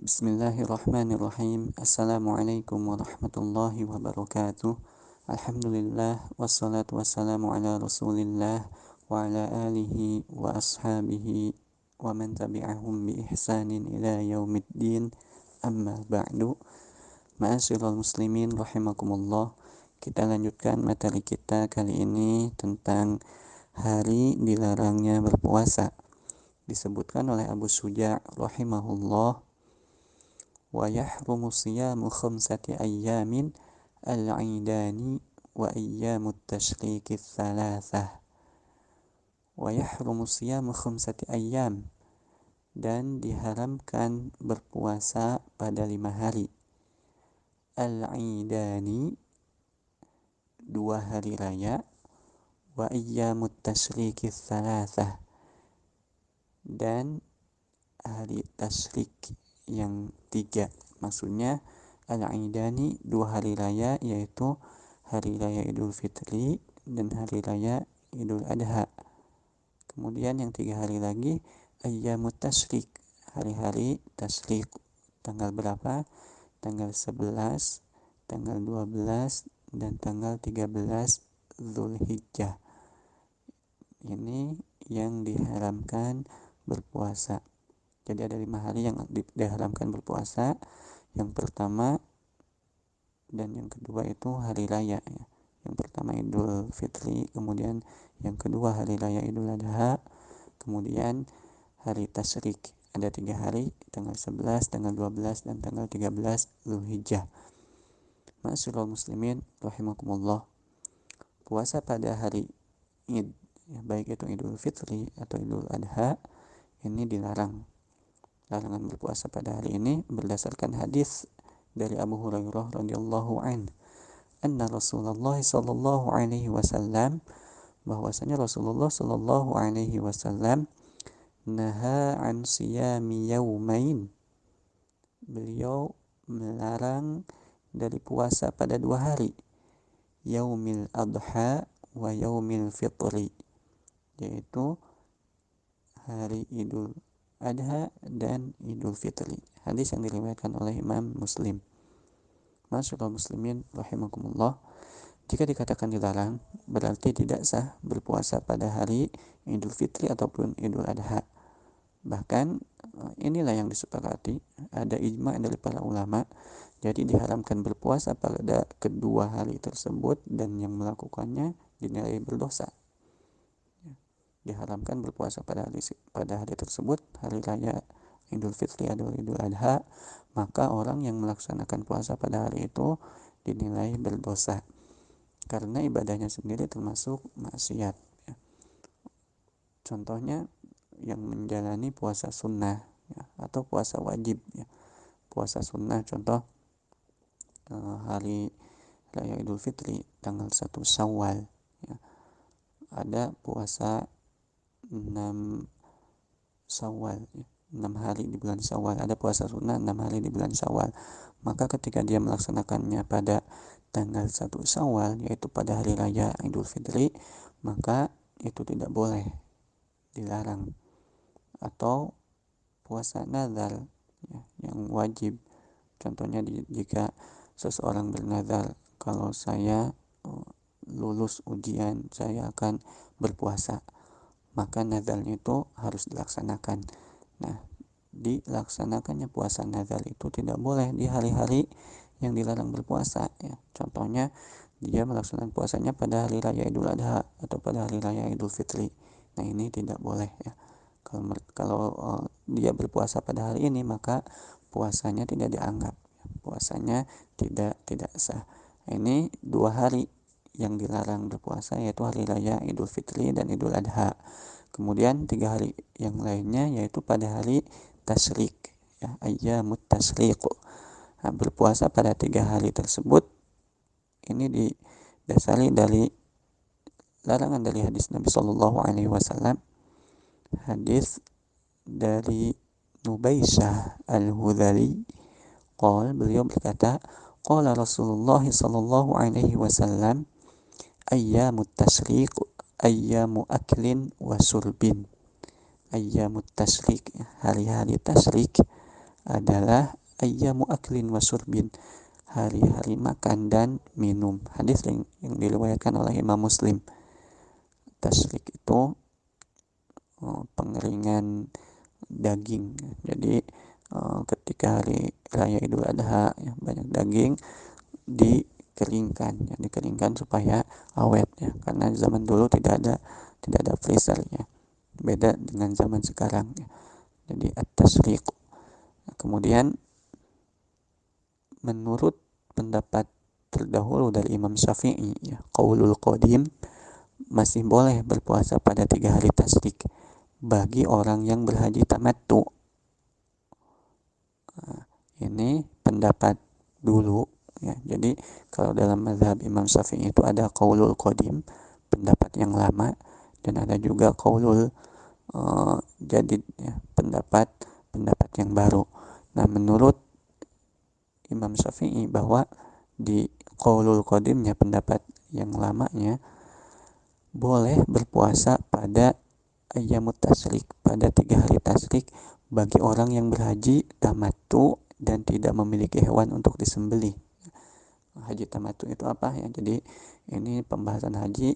Bismillahirrahmanirrahim. Assalamualaikum warahmatullahi wabarakatuh. Alhamdulillah wassalatu wassalamu ala Rasulillah wa ala alihi wa ashabihi wa man tabi'ahum bi ihsanin ila yaumiddin. Amma ba'du. Ma'asyiral muslimin rahimakumullah. Kita lanjutkan materi kita kali ini tentang hari dilarangnya berpuasa. Disebutkan oleh Abu Suja' rahimahullah, wa yahrumu siyamu khamsati ayyamin al-'idani wa ayyamut tashriqi thalathah. Wa yahrumu siyamu khamsati ayyam, dan diharamkan berpuasa pada 5 hari. Al-'idani, 2 hari raya, wa ayyamut tashriqi thalathah, dan hari tasyrik yang 3. Maksudnya al-'idani 2 hari raya, yaitu hari raya Idul Fitri dan hari raya Idul Adha. Kemudian yang 3 hari lagi ayyamut tasyrik, hari-hari tasyrik. Tanggal berapa? Tanggal 11, tanggal 12, dan tanggal 13 Zulhijjah. Ini yang diharamkan berpuasa. Jadi ada 5 hari yang diharamkan berpuasa. Yang pertama dan yang kedua itu hari raya ya. Yang pertama Idul Fitri, kemudian yang kedua hari raya Idul Adha, kemudian hari tasyrik. Ada 3 hari, tanggal 11, tanggal 12, dan tanggal 13 Zulhijjah. Ma'asyiral muslimin rahimakumullah. Puasa pada hari Id, ya, baik itu Idul Fitri atau Idul Adha, ini dilarang. Larangan berpuasa pada hari ini berdasarkan hadis dari Abu Hurairah radhiyallahu anhu, anna Rasulullah sallallahu alaihi wasallam, bahwasanya Rasulullah sallallahu alaihi wasallam naha an siyami yaumain, beliau melarang dari puasa pada 2 hari, yaumil adha wa yaumil fitri, yaitu hari Idul Adha dan Idul Fitri. Hadis yang diriwayatkan oleh Imam Muslim. Ma'asyiral muslimin rahimakumullah. Jika dikatakan dilarang, berarti tidak sah berpuasa pada hari Idul Fitri ataupun Idul Adha. Bahkan inilah yang disepakati, ada ijma' dari para ulama. Jadi diharamkan berpuasa pada kedua hari tersebut, dan yang melakukannya dinilai berdosa. Diharamkan berpuasa pada hari tersebut, hari raya Idul Fitri atau Idul Adha, maka orang yang melaksanakan puasa pada hari itu dinilai berdosa karena ibadahnya sendiri termasuk maksiat ya. Contohnya yang menjalani puasa sunnah ya, atau puasa wajib ya. Puasa sunnah contoh hari raya Idul Fitri tanggal 1 Syawal ya. Ada puasa 6 Syawal ya. 6 hari di bulan Syawal, ada puasa sunnah 6 hari di bulan Syawal. Maka ketika dia melaksanakannya pada tanggal 1 Syawal, yaitu pada hari raya Idul Fitri, maka itu tidak boleh, dilarang. Atau puasa nazar ya, yang wajib. Contohnya jika seseorang bernazar, kalau saya lulus ujian saya akan berpuasa, maka nazarnya itu harus dilaksanakan. Nah, dilaksanakannya puasa nazar itu tidak boleh di hari-hari yang dilarang berpuasa ya. Contohnya dia melaksanakan puasanya pada hari raya Idul Adha atau pada hari raya Idul Fitri. Nah, ini tidak boleh ya. Kalau dia berpuasa pada hari ini, maka puasanya tidak dianggap, puasanya tidak sah. Ini 2 hari yang dilarang berpuasa, yaitu hari raya Idul Fitri dan Idul Adha. Kemudian 3 hari yang lainnya yaitu pada hari tasyrik ya, ayyamut tasyriq. Nah, berpuasa pada 3 hari tersebut ini didasari dari larangan dari hadis Nabi sallallahu alaihi wasallam. Hadis dari Nubaisyah al-Hudhali, beliau berkata, qala Rasulullah sallallahu alaihi wasallam, ayyamut tasyriq ayyamu aklin wa surbin. Ayyamut tasyrik, hari-hari tasyrik adalah ayyamu aklin wa surbin, hari-hari makan dan minum. Hadis yang diriwayatkan oleh Imam Muslim. Tasrik itu pengeringan daging. Jadi ketika hari raya Idul Adha ya, banyak daging dikeringkan supaya awet ya, karena zaman dulu tidak ada freezer ya, beda dengan zaman sekarang ya. Jadi at-tasriq. Kemudian menurut pendapat terdahulu dari Imam Syafi'i ya, qaulul qadim, masih boleh berpuasa pada 3 hari tasrik bagi orang yang berhaji tamattu. Nah, ini pendapat dulu ya. Jadi kalau dalam mazhab Imam Syafi'i itu ada qaulul qadim, pendapat yang lama, dan ada juga qaulul jadid ya, pendapat yang baru. Nah, menurut Imam Syafi'i bahwa di qaulul qadimnya, pendapat yang lamanya, boleh berpuasa pada ayyamut tasrik, pada 3 hari tasrik bagi orang yang berhaji tamattu dan tidak memiliki hewan untuk disembelih. Haji tamattu itu apa ya? Jadi ini pembahasan haji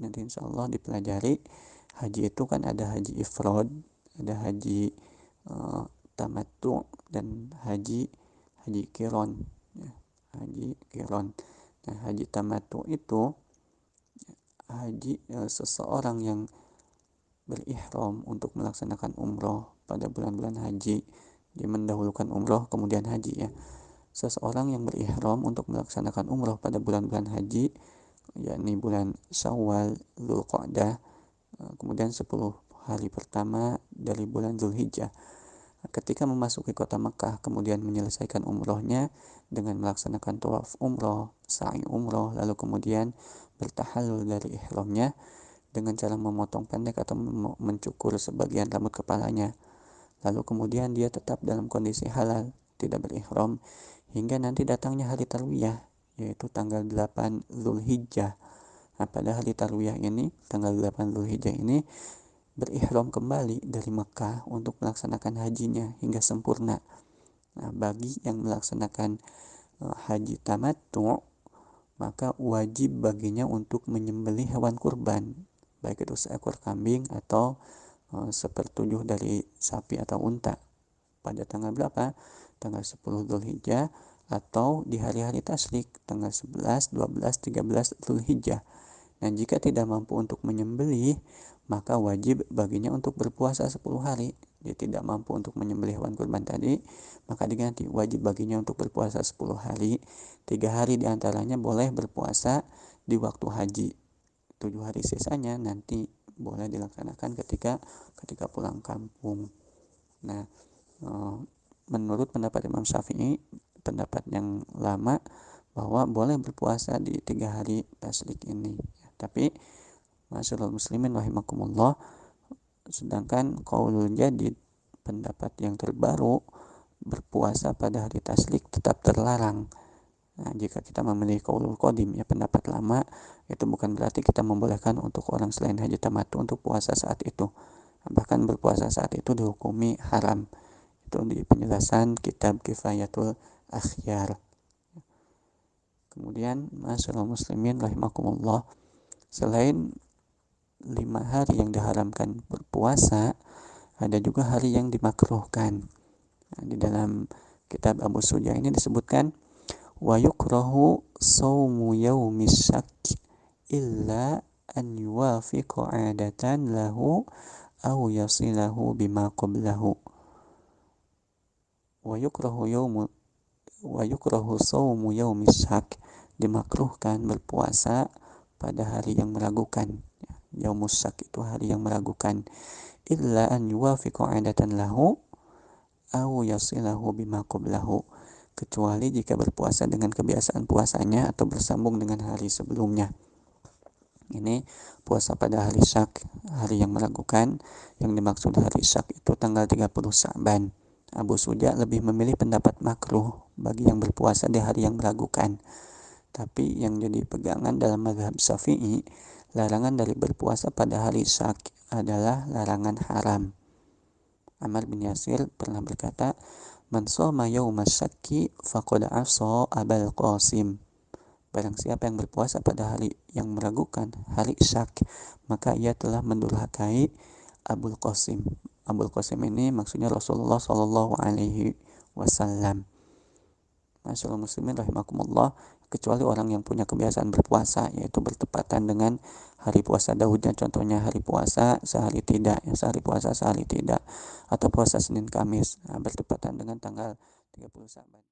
nanti insya Allah dipelajari. Haji itu kan ada haji ifrad, ada haji tamattu, dan haji qiron ya, haji qiron. Nah, haji tamattu itu haji seseorang yang berihram untuk melaksanakan umroh pada bulan-bulan haji. Dia mendahulukan umroh kemudian haji ya. Seseorang yang berihram untuk melaksanakan umroh pada bulan-bulan haji, yakni bulan Syawal, Dzulqa'dah, kemudian 10 hari pertama dari bulan Dzulhijjah. Ketika memasuki kota Mekah, kemudian menyelesaikan umrohnya dengan melaksanakan tawaf umroh, sa'i umroh, lalu kemudian bertahallul dari ihramnya dengan cara memotong pendek atau mencukur sebagian rambut kepalanya. Lalu kemudian dia tetap dalam kondisi halal, tidak berihram, hingga nanti datangnya hari tarwiyah, yaitu tanggal 8 Dzulhijjah. Nah, pada hari tarwiyah ini, tanggal 8 Dzulhijjah ini, berihram kembali dari Mekah untuk melaksanakan hajinya hingga sempurna. Nah, bagi yang melaksanakan haji tamattu, maka wajib baginya untuk menyembelih hewan kurban, baik itu seekor kambing atau sepertujuh dari sapi atau unta pada tanggal berapa? Tanggal 10 Dzulhijjah atau di hari-hari tasrik tanggal 11, 12, 13 Dzulhijjah. Dan jika tidak mampu untuk menyembelih, maka wajib baginya untuk berpuasa 10 hari. Dia tidak mampu untuk menyembelih hewan kurban tadi, maka diganti wajib baginya untuk berpuasa 10 hari. 3 hari diantaranya boleh berpuasa di waktu haji. 7 hari sisanya nanti boleh dilaksanakan ketika pulang kampung. Nah, menurut pendapat Imam Syafi'i, pendapat yang lama, bahwa boleh berpuasa di 3 hari tasrik ini. Tapi masyaallah muslimin rahimakumullah, sedangkan qaulul jadid, pendapat yang terbaru, berpuasa pada hari tasrik tetap terlarang. Nah, jika kita memilih qaulul qadim ya, pendapat lama, itu bukan berarti kita membolehkan untuk orang selain haji tamattu untuk puasa saat itu. Bahkan berpuasa saat itu dihukumi haram. Itu di penjelasan kitab Kifayatul Akhyar. Kemudian masyaallah muslimin rahimakumullah, selain 5 hari yang diharamkan berpuasa, ada juga hari yang dimakruhkan. Nah, di dalam kitab Abu Suja ini disebutkan, wa yukrahu shaumu yaumis syakk illa an yuwafiqa 'adatan lahu aw yasilahu bima qablahu. Wa yukrahu shaumu yaumis syakk, dimakruhkan berpuasa pada hari yang meragukan. Yaumus syak itu hari yang meragukan. Illa an yuwafiqa 'adatan lahu aw yasilahu bima qablahu, kecuali jika berpuasa dengan kebiasaan puasanya atau bersambung dengan hari sebelumnya. Ini puasa pada hari syak, hari yang meragukan. Yang dimaksud hari syak itu tanggal 30 Sa'ban. Abu Suja lebih memilih pendapat makruh bagi yang berpuasa di hari yang meragukan. Tapi yang jadi pegangan dalam mazhab Syafi'i, larangan dari berpuasa pada hari syak adalah larangan haram. Ammar bin Yasir pernah berkata, "Man shoma yaumas syakki faqad asa Abul Qasim." Barang siapa yang berpuasa pada hari yang meragukan, hari syak, maka ia telah mendurhakai Abul Qasim. Abul Qasim ini maksudnya Rasulullah Shallallahu Alaihi Wasallam. Masyaallah muslimin rahimakumullah, kecuali orang yang punya kebiasaan berpuasa, yaitu bertepatan dengan hari puasa Daudnya, contohnya hari puasa sehari tidak, sehari puasa sehari tidak, atau puasa Senin Kamis, bertepatan dengan tanggal 30 Saban.